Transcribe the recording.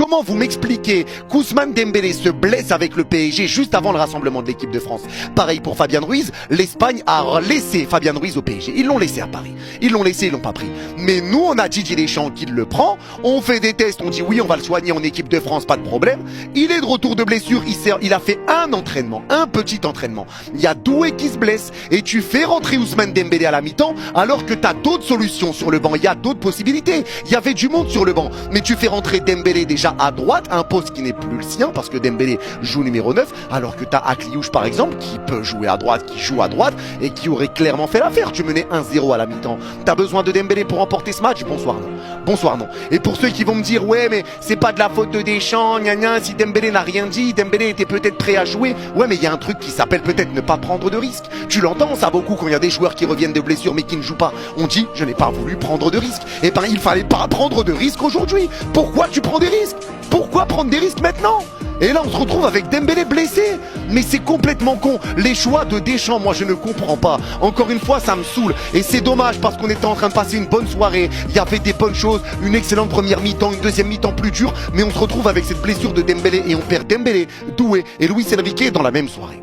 comment vous m'expliquez qu'Ousmane Dembélé se blesse avec le PSG juste avant le rassemblement de l'équipe de France? Pareil pour Fabien Ruiz, l'Espagne a laissé Fabien Ruiz au PSG. Ils l'ont laissé à Paris. Ils l'ont laissé, ils l'ont pas pris. Mais nous, on a Didier Deschamps qui le prend, on fait des tests, on dit oui, on va le soigner en équipe de France, pas de problème. Il est de retour de blessure, il a fait un entraînement, un petit entraînement. Il y a Doué qui se blesse et tu fais rentrer Ousmane Dembélé à la mi-temps alors que tu as d'autres solutions sur le banc, il y a d'autres possibilités. Il y avait du monde sur le banc, mais tu fais rentrer Dembélé déjà à droite, un poste qui n'est plus le sien parce que Dembélé joue numéro 9, alors que tu as Akliouche par exemple qui peut jouer à droite, qui joue à droite et qui aurait clairement fait l'affaire. Tu menais 1-0 à la mi-temps. Tu as besoin de Dembélé pour remporter ce match? Bonsoir non. Bonsoir non. Et pour ceux qui vont me dire ouais mais c'est pas de la faute de Deschamps, gna gna, si Dembélé n'a rien dit, Dembélé était peut-être prêt à jouer. Ouais mais il y a un truc qui s'appelle peut-être ne pas prendre de risques. Tu l'entends ça beaucoup quand il y a des joueurs qui reviennent de blessure mais qui ne jouent pas. On dit je n'ai pas voulu prendre de risques. Et ben il fallait pas prendre de risques aujourd'hui. Pourquoi tu prends des risques? Pourquoi prendre des risques maintenant? Et là on se retrouve avec Dembélé blessé. Mais c'est complètement con. Les choix de Deschamps, moi je ne comprends pas. Encore une fois ça me saoule. Et c'est dommage parce qu'on était en train de passer une bonne soirée. Il y avait des bonnes choses, une excellente première mi-temps, une deuxième mi-temps plus dure. Mais on se retrouve avec cette blessure de Dembélé et on perd Dembélé, Doué et Luis Enrique dans la même soirée.